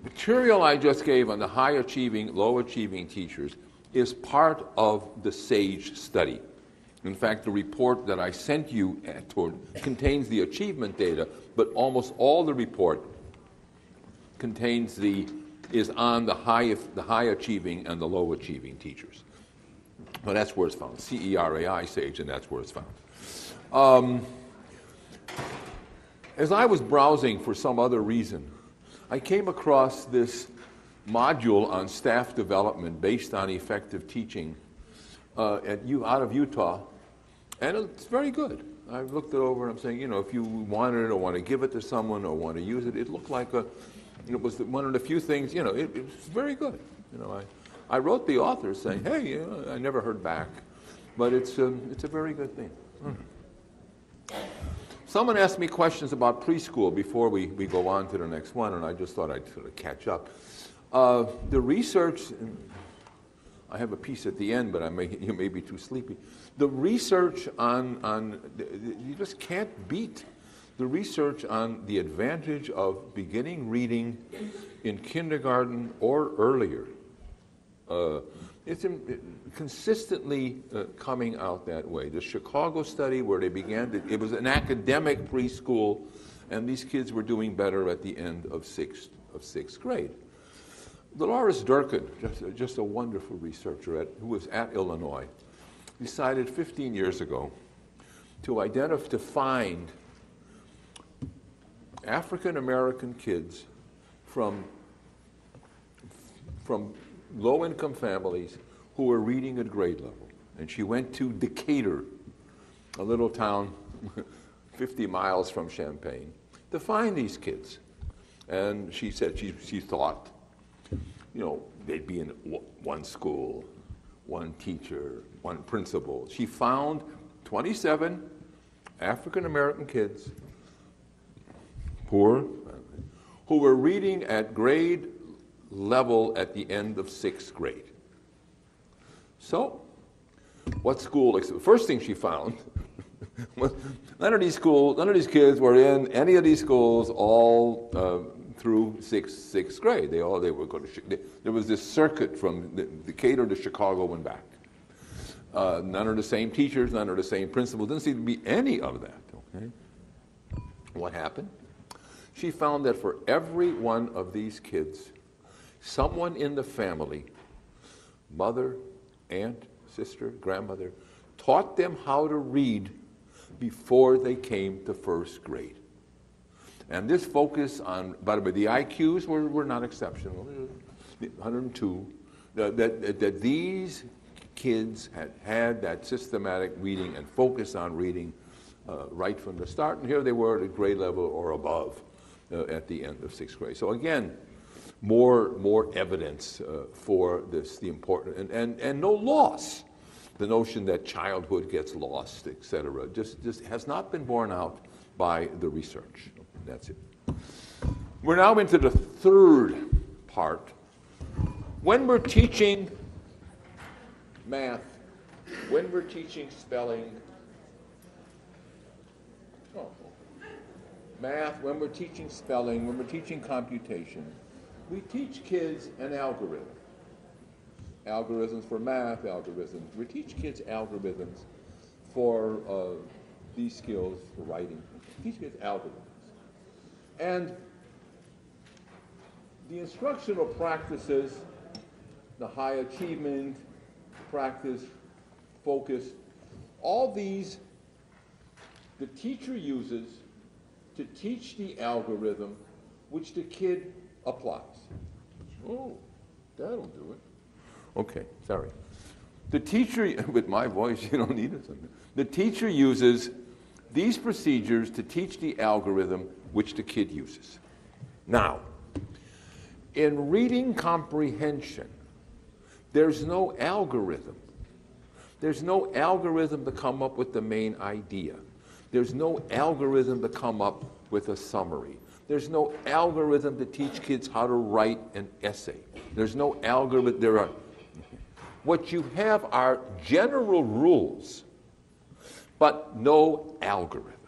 material I just gave on the high-achieving, low-achieving teachers is part of the SAGE study. In fact, the report that I sent you contains the achievement data, but almost all the report is on the high-achieving and the low-achieving teachers. Well, that's where it's found. CERAI, SAGE, and that's where it's found. As I was browsing for some other reason, I came across this module on staff development based on effective teaching out of Utah, and it's very good. I looked it over and I'm saying, if you wanted it or want to give it to someone or want to use it, it looked like it was one of the few things, it was very good. I wrote the author saying, hey, I never heard back, but it's a very good thing. Someone asked me questions about preschool before we go on to the next one, and I just thought I'd sort of catch up. The research, I have a piece at the end, but you may be too sleepy. The research you just can't beat the research on the advantage of beginning reading in kindergarten or earlier. It's consistently coming out that way. The Chicago study where they began, it was an academic preschool, and these kids were doing better at the end of sixth grade. Dolores Durkin, just a wonderful researcher who was at Illinois, decided 15 years ago to find African American kids from low-income families who were reading at grade level. And she went to Decatur, a little town 50 miles from Champaign, to find these kids. And she said she thought, they'd be in one school, one teacher, one principal. She found 27 African-American kids, poor, who were reading at grade level at the end of sixth grade. So, what school? The first thing she found was none of these kids were in any of these schools all through sixth grade. They were going to. There was this circuit from Decatur to Chicago and back. None of the same teachers, none of the same principals. Didn't seem to be any of that. Okay. What happened? She found that for every one of these kids, someone in the family, mother, aunt, sister, grandmother, taught them how to read before they came to first grade. And this focus on, by the way, the IQs were not exceptional, 102, that these kids had that systematic reading and focus on reading right from the start, and here they were at grade level or above at the end of sixth grade. So again, more evidence for this, the important, and no loss. The notion that childhood gets lost, etc., just has not been borne out by the research. That's it. We're now into the third part. When we're teaching math, when we're teaching spelling, when we're teaching spelling, when we're teaching computation, we teach kids an algorithm. Algorithms for math, algorithms. We teach kids algorithms for these skills, for writing. We teach kids algorithms. And the instructional practices, the high achievement, practice, focus, all these the teacher uses to teach the algorithm which the kid applies. Oh, that'll do it. Okay, sorry. The teacher, with my voice, you don't need it. The teacher uses these procedures to teach the algorithm which the kid uses. Now, in reading comprehension, there's no algorithm. There's no algorithm to come up with the main idea. There's no algorithm to come up with a summary. There's no algorithm to teach kids how to write an essay. There's no algorithm. What you have are general rules, but no algorithm.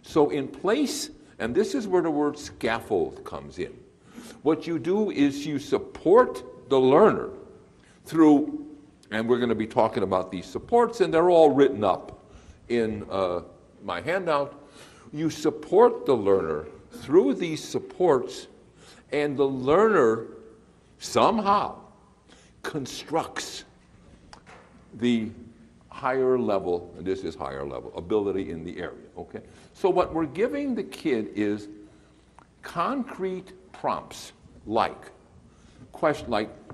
So in place, and this is where the word scaffold comes in. What you do is you support the learner through, and we're going to be talking about these supports, and they're all written up in my handout. You support the learner through these supports, and the learner somehow constructs the higher level, and this is higher level, ability in the area, okay? So what we're giving the kid is concrete prompts, like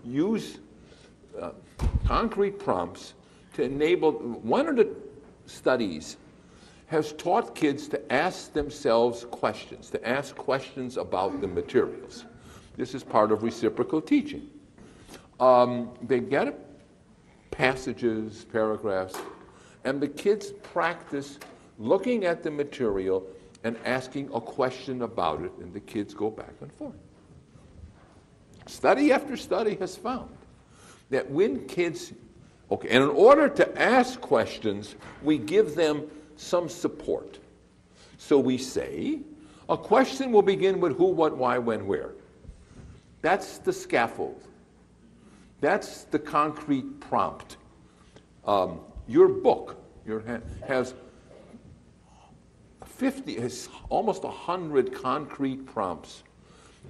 use concrete prompts to enable. One of the studies has taught kids to ask themselves questions, to ask questions about the materials. This is part of reciprocal teaching. They get passages, paragraphs, and the kids practice looking at the material and asking a question about it, and the kids go back and forth. Study after study has found that when kids, and in order to ask questions, we give them some support. So we say, a question will begin with who, what, why, when, where. That's the scaffold. That's the concrete prompt. Your book has almost 100 concrete prompts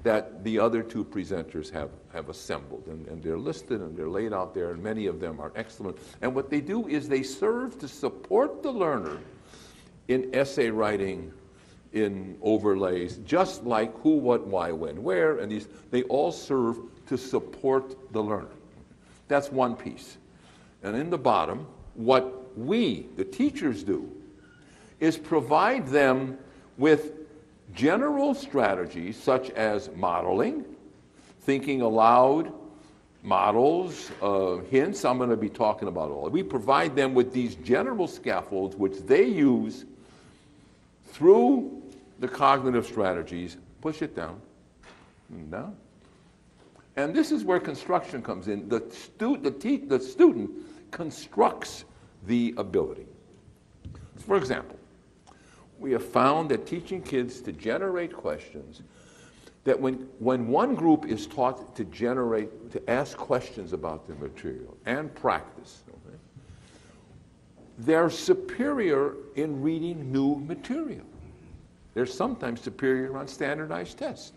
that the other two presenters have assembled, and they're listed and they're laid out there, and many of them are excellent. And what they do is they serve to support the learner in essay writing, in overlays, just like who, what, why, when, where, and they all serve to support the learner. That's one piece. And in the bottom, what we, the teachers, do is provide them with general strategies such as modeling, thinking aloud, models, hints. I'm going to be talking about all. We provide them with these general scaffolds which they use through the cognitive strategies. Push it down and down. And this is where construction comes in. The student constructs the ability. For example, we have found that teaching kids to generate questions, that when one group is taught to ask questions about the material and practice, okay, they're superior in reading new material. They're sometimes superior on standardized tests.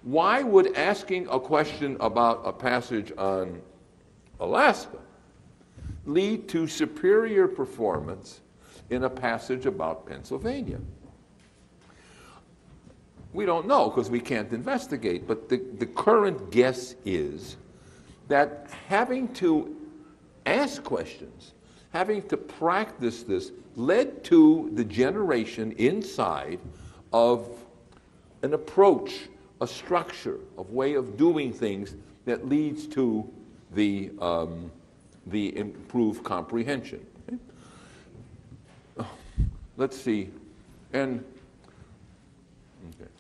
Why would asking a question about a passage on Alaska lead to superior performance in a passage about Pennsylvania? We don't know because we can't investigate, but the current guess is that having to ask questions, having to practice this, led to the generation inside of an approach, a structure, a way of doing things that leads to the improved comprehension. Okay? Let's see. And okay.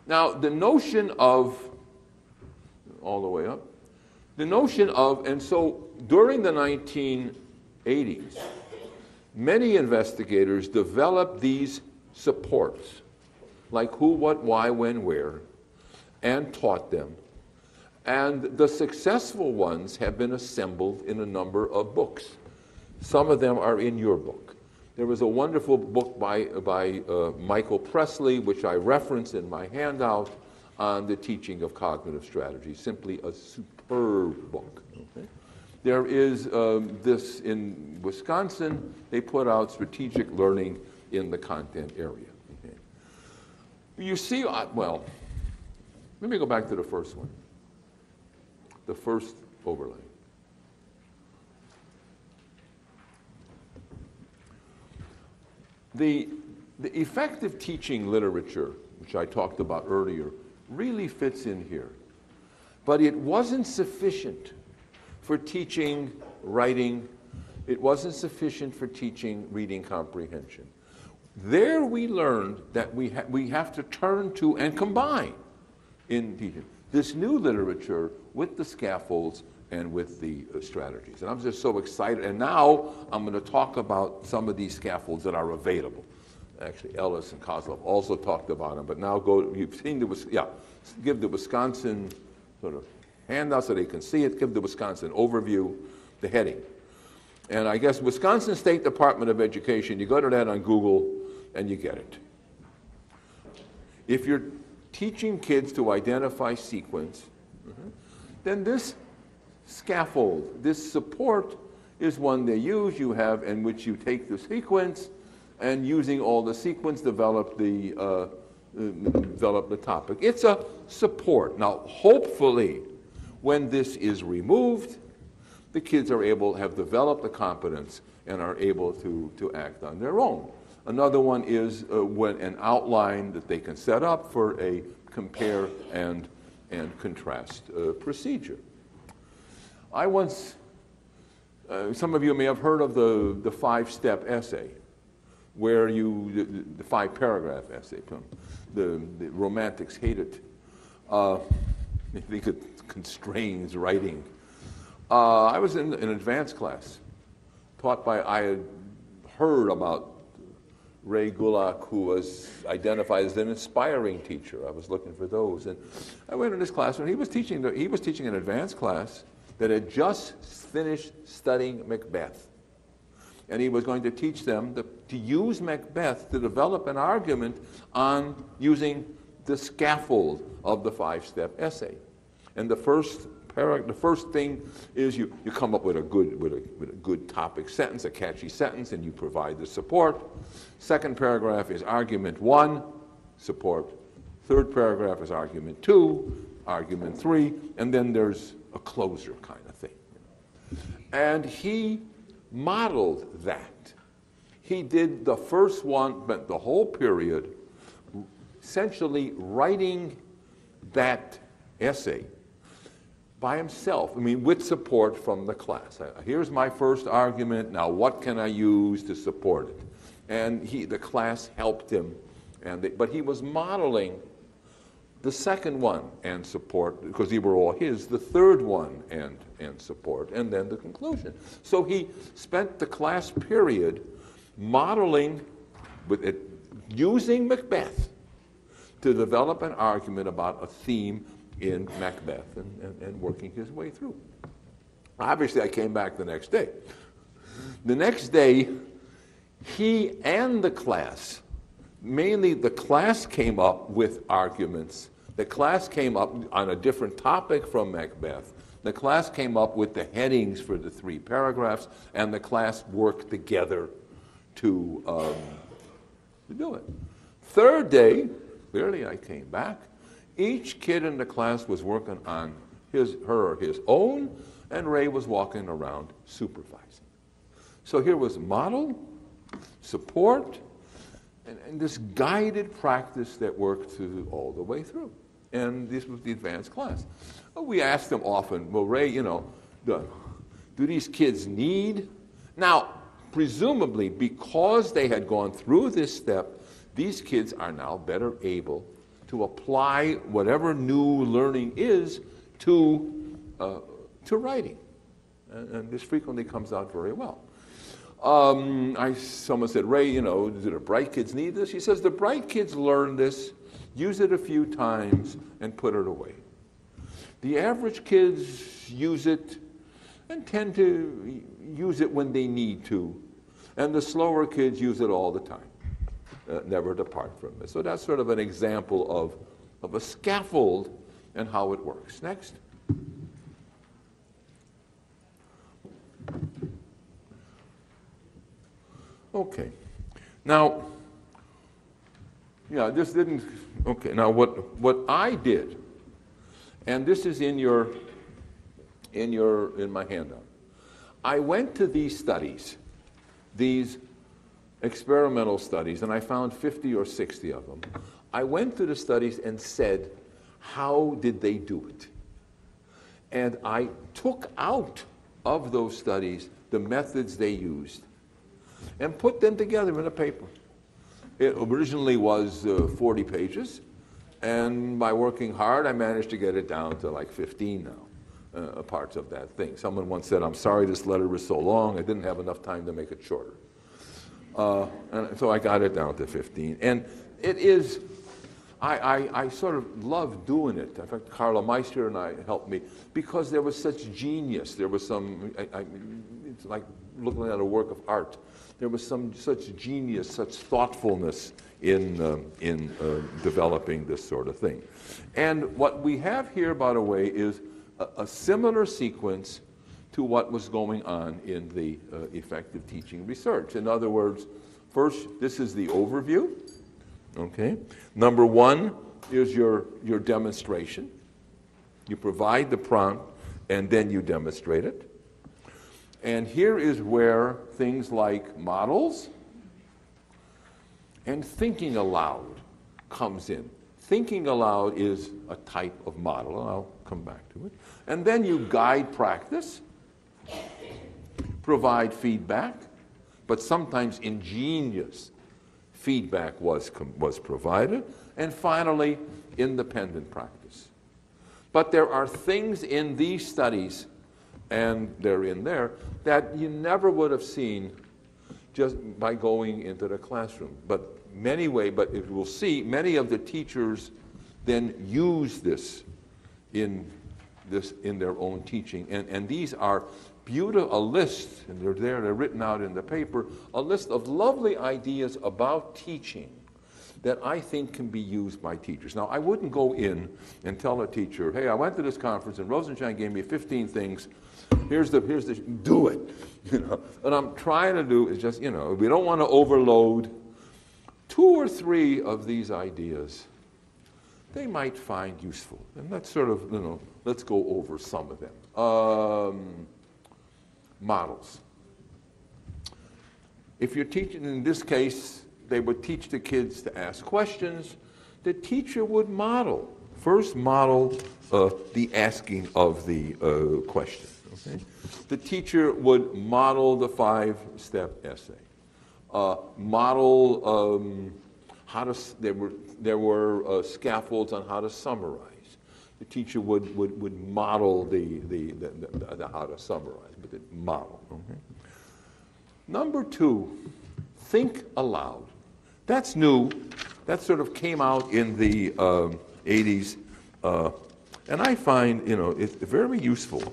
Now the notion of, all the way up, the notion of, and so during the 1980s, many investigators developed these supports, like who, what, why, when, where, and taught them. And the successful ones have been assembled in a number of books. Some of them are in your book. There was a wonderful book by Michael Presley, which I reference in my handout, on the teaching of cognitive strategy. Simply a superb book. Okay? There is this in Wisconsin. They put out strategic learning in the content area. Okay? You see, well, let me go back to the first one. The first overlay. The effective teaching literature, which I talked about earlier, really fits in here. But it wasn't sufficient for teaching writing. It wasn't sufficient for teaching reading comprehension. There we learned that we have to turn to and combine in teaching this new literature with the scaffolds and with the strategies. And I'm just so excited. And now I'm going to talk about some of these scaffolds that are available. Actually, Ellis and Kozlov also talked about them, but now you've seen give the Wisconsin sort of handout so they can see it, give the Wisconsin overview, the heading. And I guess Wisconsin State Department of Education, you go to that on Google and you get it. If you're teaching kids to identify sequence, then this scaffold, this support is one they use. You have in which you take the sequence and using all the sequence develop the topic. It's a support. Now, hopefully, when this is removed, the kids have developed the competence and are able to act on their own. Another one is when an outline that they can set up for a compare and contrast procedure. I once, some of you may have heard of the 5-step essay, where the 5-paragraph essay. The romantics hate it. They think it constrains writing. I was in an advanced class I had heard about Ray Gulak, who was identified as an inspiring teacher. I was looking for those. And I went in this classroom. He was teaching an advanced class that had just finished studying Macbeth. And he was going to teach them to use Macbeth to develop an argument on using the scaffold of the 5-step essay. And the first thing is you come up with a good topic sentence, a catchy sentence, and you provide the support. Second paragraph is argument 1, support. Third paragraph is argument 2, argument 3, and then there's a closer kind of thing. And he modeled that. He did the first one, but the whole period, essentially writing that essay by himself, with support from the class. Here's my first argument, now what can I use to support it? And the class helped him, but he was modeling the second one and support, because they were all his, the third one and support, and then the conclusion. So he spent the class period modeling with it, using Macbeth to develop an argument about a theme in Macbeth and working his way through. Obviously, I came back the next day. The next day, he and the class, mainly the class, came up with arguments. The class came up on a different topic from Macbeth. The class came up with the headings for the 3 paragraphs, and the class worked together to do it. Third day, clearly I came back. Each kid in the class was working on his own, and Ray was walking around supervising. So here was model, support, and this guided practice that worked all the way through. And this was the advanced class. We asked them often, well, Ray, do these kids need? Now, presumably, because they had gone through this step, these kids are now better able to apply whatever new learning is to writing. And this frequently comes out very well. Someone said, Ray, do the bright kids need this? He says, the bright kids learn this, use it a few times, and put it away. The average kids use it and tend to use it when they need to. And the slower kids use it all the time, never depart from it. So that's sort of an example of a scaffold and how it works. Next. Okay. Now, this didn't, okay, now what I did, and this is in my handout. I went to these studies, these experimental studies, and I found 50 or 60 of them. I went to the studies and said, how did they do it? And I took out of those studies the methods they used and put them together in a paper. It originally was 40 pages, and by working hard, I managed to get it down to like 15 now, parts of that thing. Someone once said, I'm sorry this letter is so long, I didn't have enough time to make it shorter. And so I got it down to 15. And it is, I sort of love doing it. In fact, Carla Meister and I helped me because there was such genius. There was some, it's like looking at a work of art. There was such genius, such thoughtfulness in developing this sort of thing. And what we have here, by the way, is a similar sequence to what was going on in the effective teaching research. In other words, first, this is the overview. Okay. Number one is your demonstration. You provide the prompt, and then you demonstrate it. And here is where things like models and thinking aloud comes in. Thinking aloud is a type of model. I'll come back to it. And then you guide practice, provide feedback, but sometimes ingenious feedback was provided, and finally, independent practice. But there are things in these studies, and they're in there, that you never would have seen just by going into the classroom. But if you will see, many of the teachers then use this in their own teaching. And these are beautiful, a list, and they're written out in the paper, a list of lovely ideas about teaching that I think can be used by teachers. Now, I wouldn't go in and tell a teacher, hey, I went to this conference and Rosenshine gave me 15 things. Here's the, do it. What I'm trying to do is just, we don't want to overload. 2 or 3 of these ideas they might find useful. And let's sort of, let's go over some of them. Models. If you're teaching, in this case, they would teach the kids to ask questions. The teacher would model. First model the asking of the question. Okay? The teacher would model the 5-step essay. Model how to. There were scaffolds on how to summarize. The teacher would model the how to summarize, but the model. Okay? Number 2, think aloud. That's new. That sort of came out in the 80s, and I find it's very useful.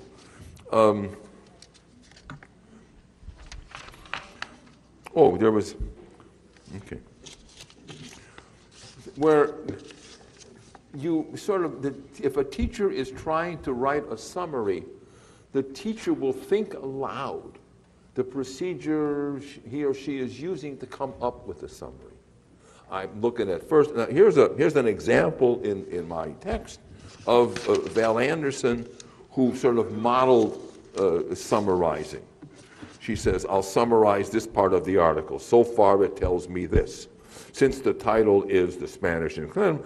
There was where you sort of, if a teacher is trying to write a summary, the teacher will think aloud the procedure he or she is using to come up with a summary. I'm looking at first, now here's an example in my text of Val Anderson, who sort of modeled summarizing. She says, I'll summarize this part of the article. So far it tells me this. Since the title is The Spanish Inquisition,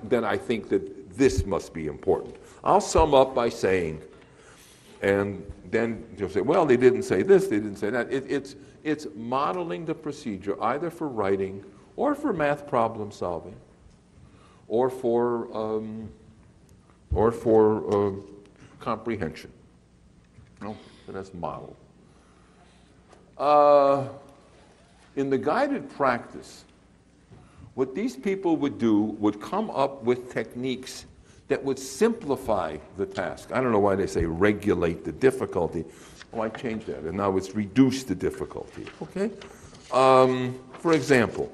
then I think that this must be important. I'll sum up by saying, and then you'll say, well, they didn't say this, they didn't say that. It's modeling the procedure either for writing or for math problem solving or for comprehension. No, so that's model. In the guided practice, what these people would do would come up with techniques that would simplify the task. I don't know why they say regulate the difficulty. Oh, I changed that, and now it's reduce the difficulty. Okay? For example,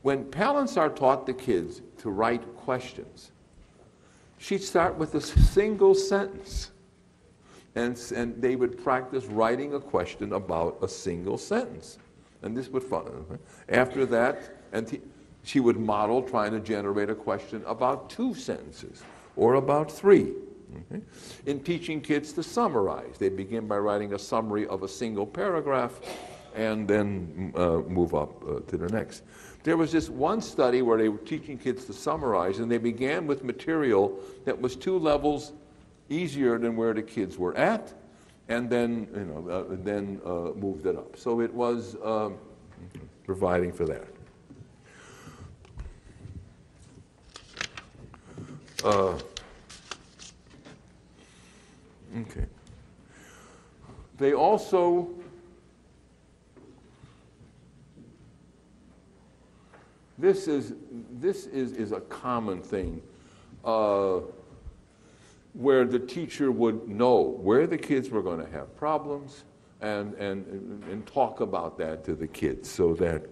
when Palinsar taught the kids to write questions, she'd start with a single sentence. And they would practice writing a question about a single sentence. And this would fun. After that, she would model trying to generate a question about 2 sentences or about 3. Okay? In teaching kids to summarize, they begin by writing a summary of a single paragraph and then move up to the next. There was this one study where they were teaching kids to summarize, and they began with material that was 2 levels easier than where the kids were at, and then moved it up. So it was providing for that. Okay. They also This is a common thing where the teacher would know where the kids were going to have problems and talk about that to the kids so that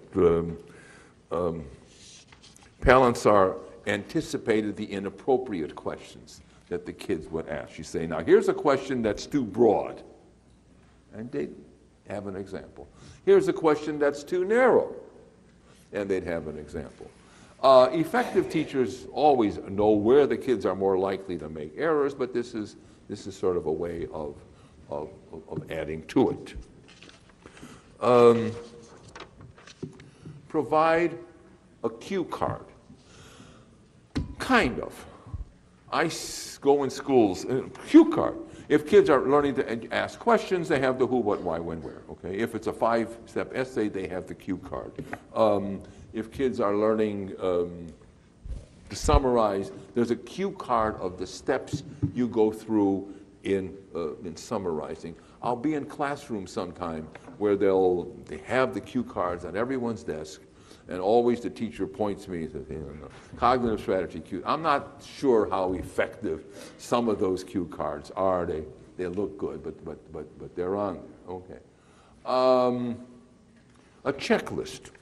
parents are anticipated the inappropriate questions that the kids would ask. You say, now here's a question that's too broad, and they'd have an example. Here's a question that's too narrow, and they'd have an example. Effective teachers always know where the kids are more likely to make errors, but this is sort of a way of adding to it. Provide a cue card. Kind of. I go in schools, cue card. If kids are learning to ask questions, they have the who, what, why, when, where. Okay. If it's a 5-step essay, they have the cue card. If kids are learning to summarize, there's a cue card of the steps you go through in summarizing. I'll be in classrooms sometime where they have the cue cards on everyone's desk, and always the teacher points me and says, cognitive strategy cue. I'm not sure how effective some of those cue cards are. They look good, but they're on there. Okay. A checklist.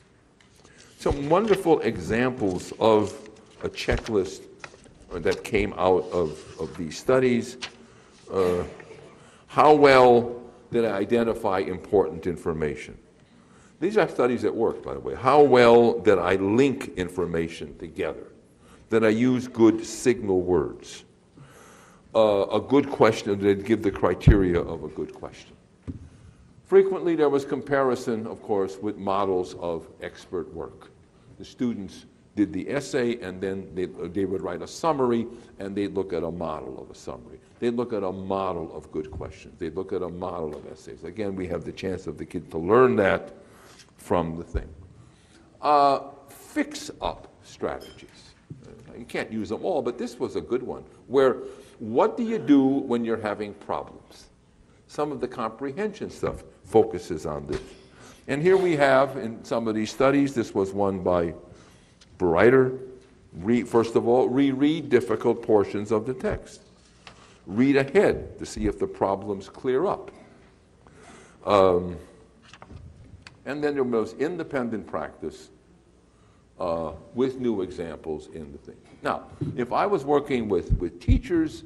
Some wonderful examples of a checklist that came out of these studies. How well did I identify important information? These are studies that work, by the way. How well did I link information together? Did I use good signal words? A good question, did it give the criteria of a good question? Frequently there was comparison, of course, with models of expert work. The students did the essay, and then they would write a summary, and they'd look at a model of a summary. They'd look at a model of good questions. They'd look at a model of essays. Again, we have the chance of the kid to learn that from the thing. Fix-up strategies. You can't use them all, but this was a good one, where what do you do when you're having problems? Some of the comprehension stuff focuses on this. And here we have, in some of these studies, this was one by Breiter. First of all, reread difficult portions of the text. Read ahead to see if the problems clear up. And then there was independent practice with new examples in the thing. Now, if I was working with teachers,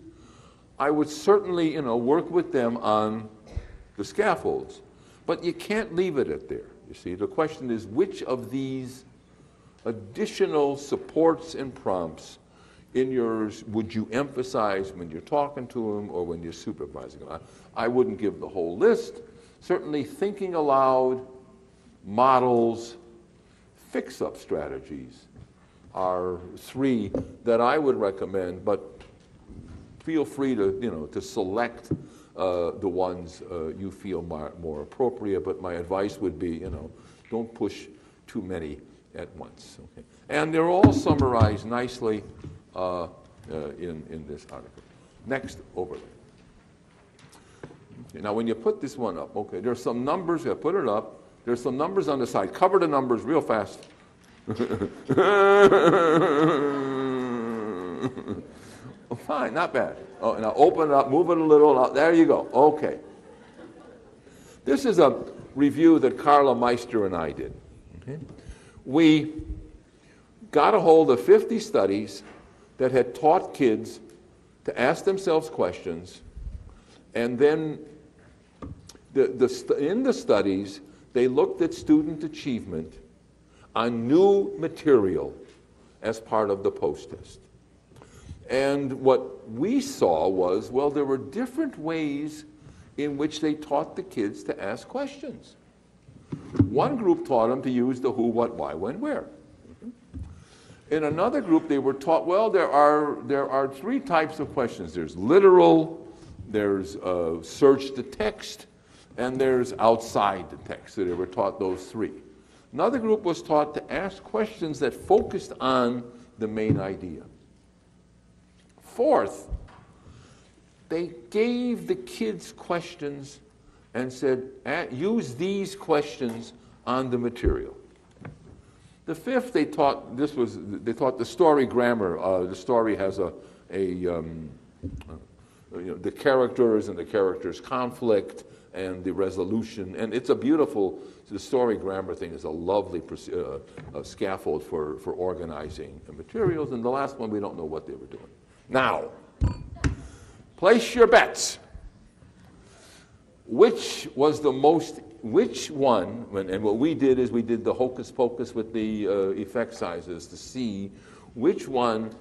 I would certainly work with them on the scaffolds. But you can't leave it at there. You see, the question is, which of these additional supports and prompts in yours would you emphasize when you're talking to them or when you're supervising them? I wouldn't give the whole list. Certainly thinking aloud, models, fix-up strategies are 3 that I would recommend, but feel free to select the ones you feel more appropriate, but my advice would be, don't push too many at once. Okay? And they're all summarized nicely in this article. Next overlay. Okay, now when you put this one up, okay, there's some numbers, you put it up, there's some numbers on the side. Cover the numbers real fast. Oh, fine, not bad. Oh, now open it up, move it a little. There you go. Okay. This is a review that Carla Meister and I did. Okay? We got a hold of 50 studies that had taught kids to ask themselves questions, and then in the studies, they looked at student achievement on new material as part of the post-test. And what we saw was, well, there were different ways in which they taught the kids to ask questions. One group taught them to use the who, what, why, when, where. In another group, they were taught, well, there are 3 types of questions. There's literal, there's search the text, and there's outside the text. So they were taught those 3. Another group was taught to ask questions that focused on the main idea. Fourth, they gave the kids questions and said, use these questions on the material. The fifth, they taught the story grammar. The story has the characters and the characters' conflict and the resolution, and it's a beautiful. The story grammar thing is a lovely scaffold for organizing the materials. And the last one, we don't know what they were doing. Now, place your bets. Which one, and what we did is we did the hocus pocus with the effect sizes to see which one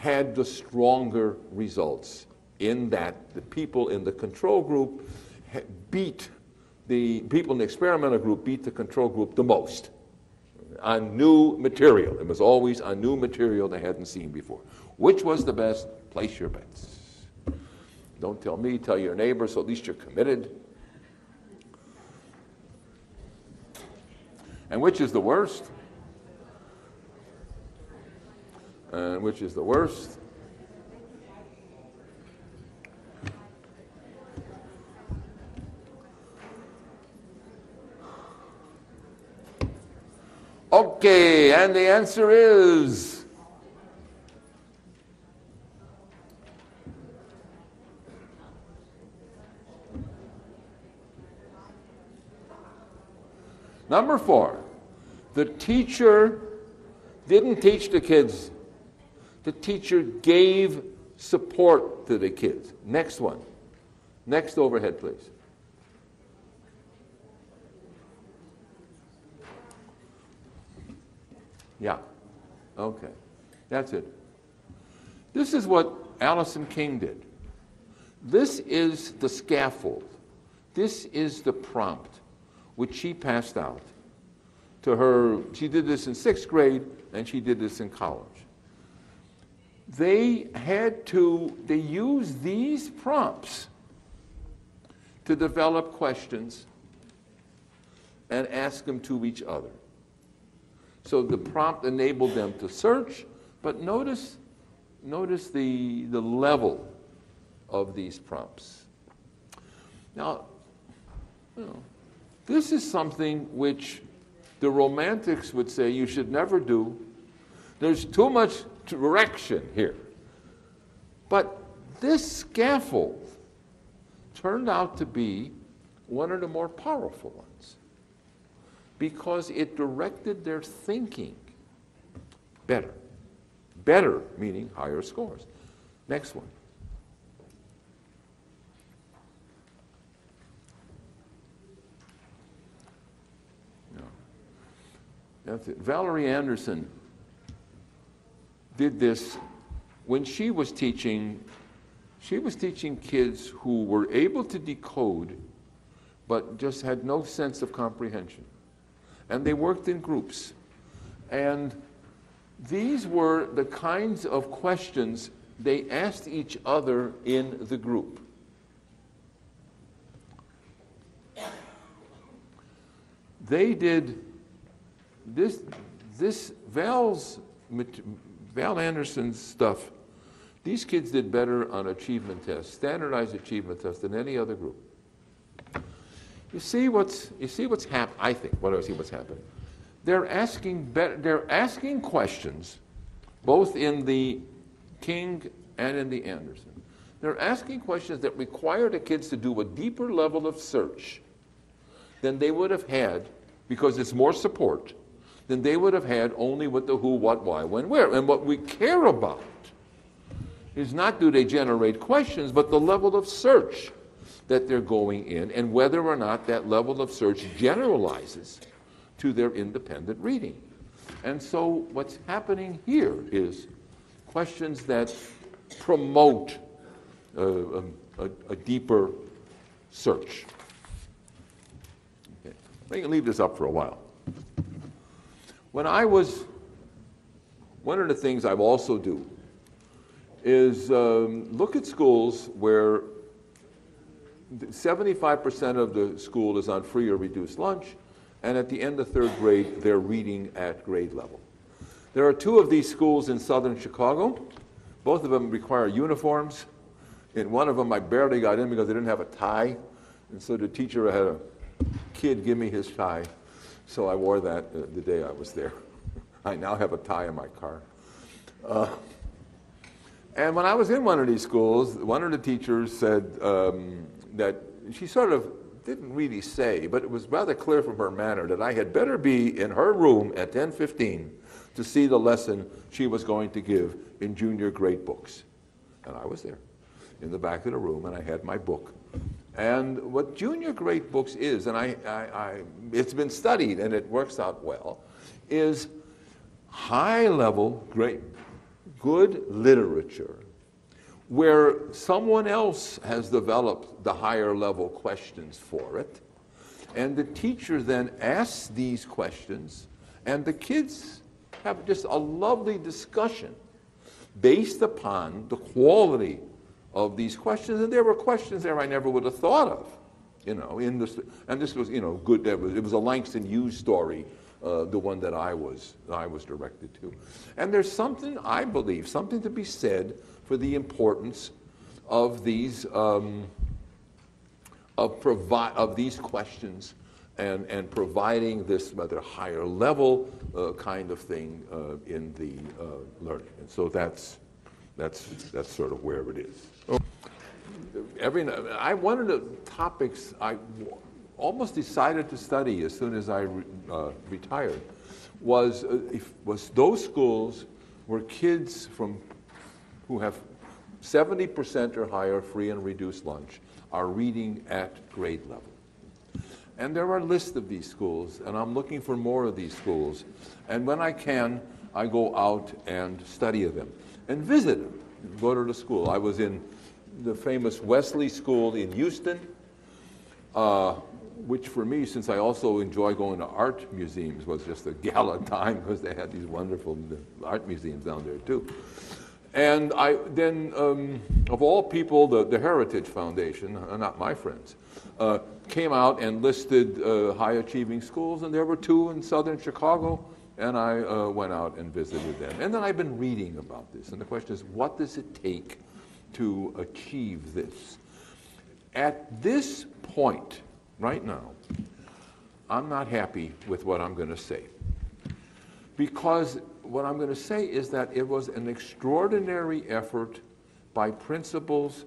had the stronger results, in that the people in the control group beat the people in the experimental group beat the control group the most on new material. It was always on new material they hadn't seen before. Which was the best? Place your bets. Don't tell me, tell your neighbor, so at least you're committed. And which is the worst? And which is the worst? Okay, and the answer is number 4. The teacher didn't teach the kids. The teacher gave support to the kids. Next one. Next overhead, please. Yeah. Okay. That's it. This is what Allison King did. This is the scaffold. This is the prompt which she passed out to her. She did this in 6th grade, and she did this in college. They used these prompts to develop questions and ask them to each other. So the prompt enabled them to search, but notice the level of these prompts. Now, this is something which the Romantics would say you should never do. There's too much direction here. But this scaffold turned out to be one of the more powerful ones, because it directed their thinking better. Better meaning higher scores. Next one. No. That's it. Valerie Anderson did this when she was teaching kids who were able to decode but just had no sense of comprehension. And they worked in groups. And these were the kinds of questions they asked each other in the group. They did this Val Anderson's stuff. These kids did better on achievement tests, standardized achievement tests, than any other group. You see what's happening? I think. What do I see? What's happening? They're asking questions, both in the King and in the Anderson. They're asking questions that require the kids to do a deeper level of search than they would have had, because it's more support, than they would have had only with the who, what, why, when, where. And what we care about is not do they generate questions, but the level of search that they're going in, and whether or not that level of search generalizes to their independent reading. And so what's happening here is questions that promote a deeper search. Okay. We can leave this up for a while. One of the things I also do is look at schools where 75% of the school is on free or reduced lunch, and at the end of 3rd grade, they're reading at grade level. There are 2 of these schools in southern Chicago. Both of them require uniforms. In one of them, I barely got in because they didn't have a tie, and so the teacher had a kid give me his tie, so I wore that the day I was there. I now have a tie in my car. And when I was in one of these schools, one of the teachers said that she sort of didn't really say, but it was rather clear from her manner that I had better be in her room at 10:15 to see the lesson she was going to give in junior grade books. And I was there in the back of the room, and I had my book. And what junior grade books is, and it's been studied and it works out well, is high-level, great, good literature where someone else has developed the higher-level questions for it, and the teacher then asks these questions, and the kids have just a lovely discussion based upon the quality of these questions. And there were questions there I never would have thought of, in this. And this was, good. It was a Langston Hughes story, the one that I was directed to. And there's something, I believe, something to be said for the importance of these of these questions and providing this rather higher level kind of thing in the learning. And so that's sort of where it is. One of the topics I almost decided to study as soon as I retired was those schools where kids who have 70% or higher free and reduced lunch are reading at grade level. And there are lists of these schools, and I'm looking for more of these schools. And when I can, I go out and study them and visit them, go to the school. I was in the famous Wesley School in Houston, which for me, since I also enjoy going to art museums, was just a gala time because they had these wonderful art museums down there too. And of all people, the Heritage Foundation, not my friends, came out and listed high-achieving schools, and there were 2 in southern Chicago, and I went out and visited them. And then I've been reading about this, and the question is, what does it take to achieve this? At this point, right now, I'm not happy with what I'm going to say. Because what I'm going to say is that it was an extraordinary effort by principals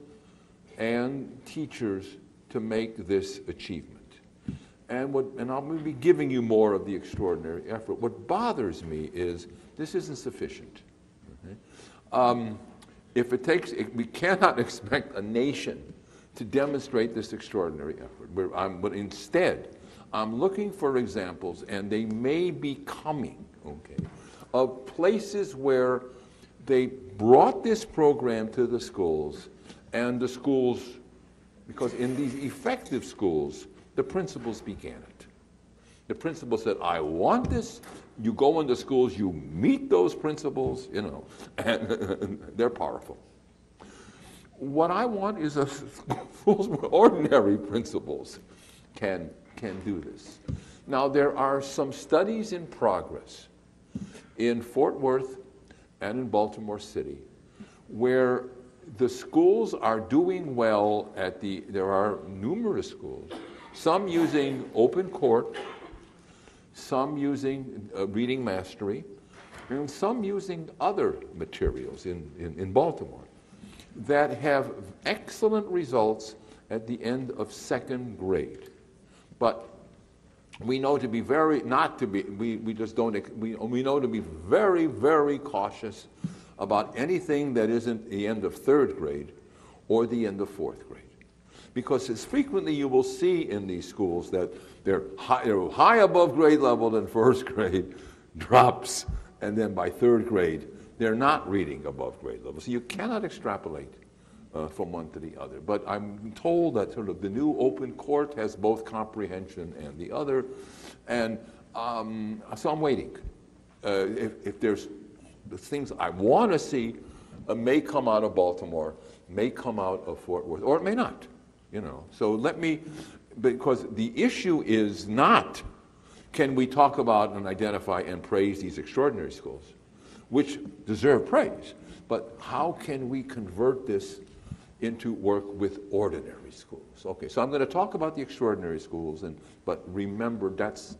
and teachers to make this achievement. And I'm going to be giving you more of the extraordinary effort. What bothers me is this isn't sufficient. Okay? We cannot expect a nation to demonstrate this extraordinary effort. But instead, I'm looking for examples, and they may be coming, okay, of places where they brought this program to the schools, and the schools, because in these effective schools, the principals began it. The principal said, I want this. You go into schools, you meet those principals, and they're powerful. What I want is schools where ordinary principals can do this. Now, there are some studies in progress in Fort Worth and in Baltimore City where the schools are doing well there are numerous schools, some using open court, some using reading mastery, and some using other materials in Baltimore that have excellent results at the end of 2nd grade. But we know to be we know to be very, very cautious about anything that isn't the end of 3rd grade or the end of 4th grade. Because as frequently you will see in these schools that they're high above grade level and 1st grade drops, and then by 3rd grade, they're not reading above grade level. So you cannot extrapolate from one to the other. But I'm told that sort of the new open court has both comprehension and the other. And so I'm waiting. If there's the things I want to see may come out of Baltimore, may come out of Fort Worth, or it may not. So because the issue is not, can we talk about and identify and praise these extraordinary schools, which deserve praise, but how can we convert this into work with ordinary schools? Okay, so I'm going to talk about the extraordinary schools, but remember that's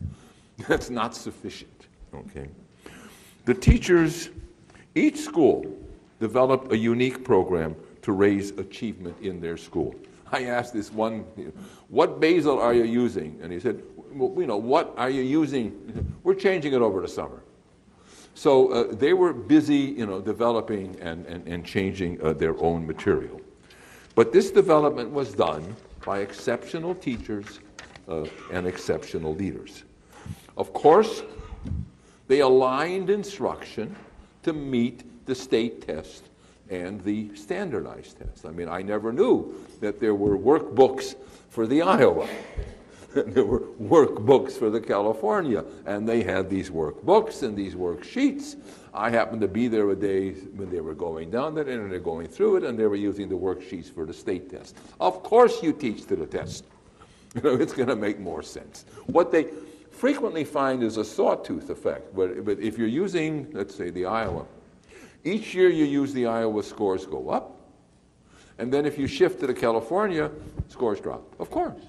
not sufficient. Okay, The teachers, each school developed a unique program to raise achievement in their school. I asked this one, what basal are you using? And he said, well, what are you using? We're changing it over to summer. So they were busy, developing and changing their own material. But this development was done by exceptional teachers and exceptional leaders. Of course, they aligned instruction to meet the state test and the standardized test. I mean, I never knew that there were workbooks for the Iowa. There were workbooks for the California, and they had these workbooks and these worksheets. I happened to be there a day when they were going down there, and they're going through it, and they were using the worksheets for the state test. Of course you teach to the test. It's going to make more sense. What they frequently find is a sawtooth effect, but if you're using, let's say, the Iowa, each year you use the Iowa, scores go up, and then if you shift to the California, scores drop. Of course.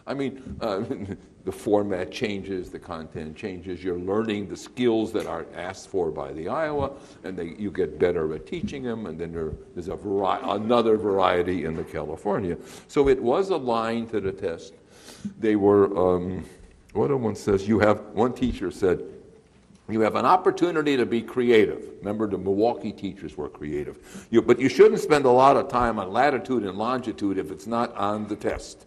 I mean, the format changes, the content changes, you're learning the skills that are asked for by the Iowa, and you get better at teaching them, and then there's another variety in the California. So it was aligned to the test. They were, one says, one teacher said, you have an opportunity to be creative. Remember, the Milwaukee teachers were creative. But you shouldn't spend a lot of time on latitude and longitude if it's not on the test.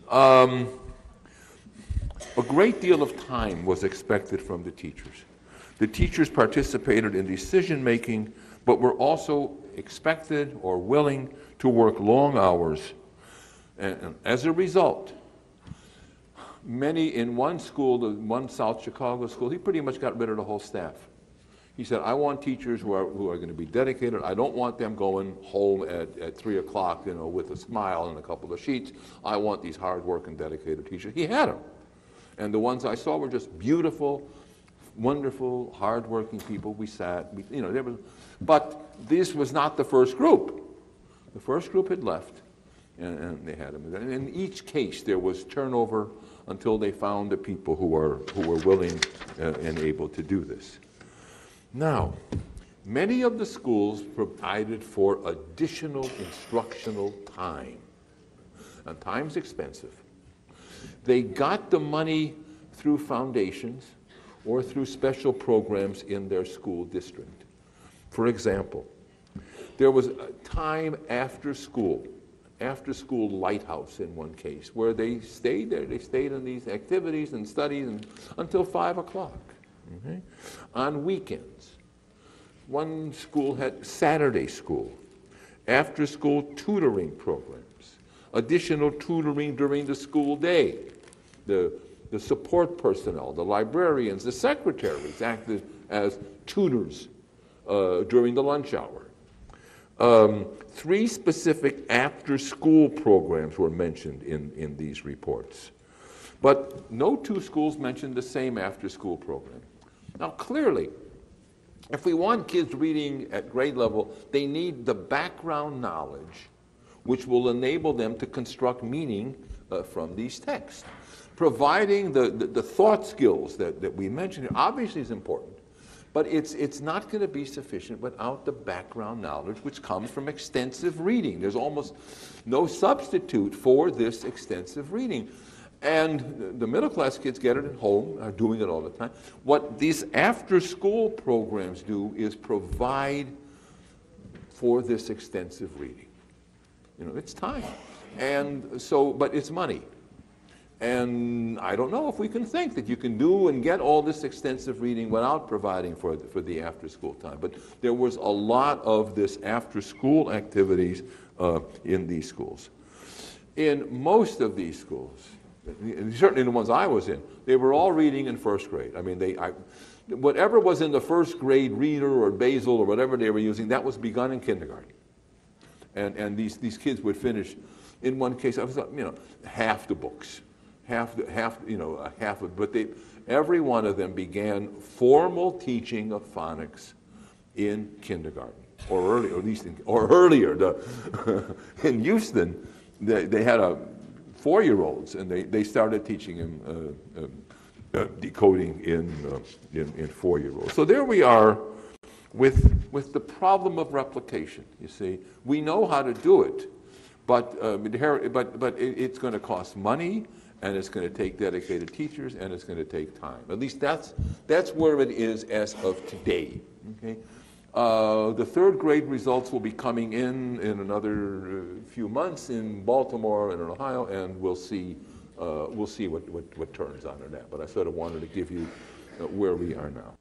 A great deal of time was expected from the teachers. The teachers participated in decision-making, but were also expected or willing to work long hours. And as a result, many in one school, the one South Chicago school, he pretty much got rid of the whole staff. He said, I want teachers who are going to be dedicated. I don't want them going home at 3 o'clock, with a smile and a couple of sheets. I want these hard-working, dedicated teachers. He had them. And the ones I saw were just beautiful, wonderful, hard-working people. We sat, but this was not the first group. The first group had left, and they had them. And in each case, there was turnover until they found the people who were willing and able to do this. Now, many of the schools provided for additional instructional time, and time's expensive. They got the money through foundations or through special programs in their school district. For example, there was a time after school lighthouse in one case, where they stayed there. They stayed in these activities and studies until 5 o'clock. Okay? On weekends, one school had Saturday school, after-school tutoring programs, additional tutoring during the school day. The support personnel, the librarians, the secretaries acted as tutors during the lunch hour. 3 specific after-school programs were mentioned in these reports. But no 2 schools mentioned the same after-school program. Now, clearly, if we want kids reading at grade level, they need the background knowledge which will enable them to construct meaning from these texts. Providing the thought skills that we mentioned here obviously is important, but it's not going to be sufficient without the background knowledge which comes from extensive reading. There's almost no substitute for this extensive reading. And the middle-class kids get it at home, are doing it all the time. What these after-school programs do is provide for this extensive reading. It's time. And so, but it's money. And I don't know if we can think that you can do and get all this extensive reading without providing for the after-school time. But there was a lot of this after-school activities in these schools. In most of these schools, certainly the ones I was in, they were all reading in first grade. I mean, whatever was in the first grade reader or basal or whatever they were using, that was begun in kindergarten. And these kids would finish, in one case, I was half the books, but every one of them began formal teaching of phonics in kindergarten or earlier, at least earlier. In Houston, they had 4-year-olds, and they started teaching him decoding in 4-year-olds. So there we are with the problem of replication. You see, we know how to do it, but it's going to cost money, and it's going to take dedicated teachers, and it's going to take time. At least that's where it is as of today. Okay. The 3rd grade results will be coming in another few months in Baltimore and in Ohio, and we'll see what turns out of that. But I sort of wanted to give you where we are now.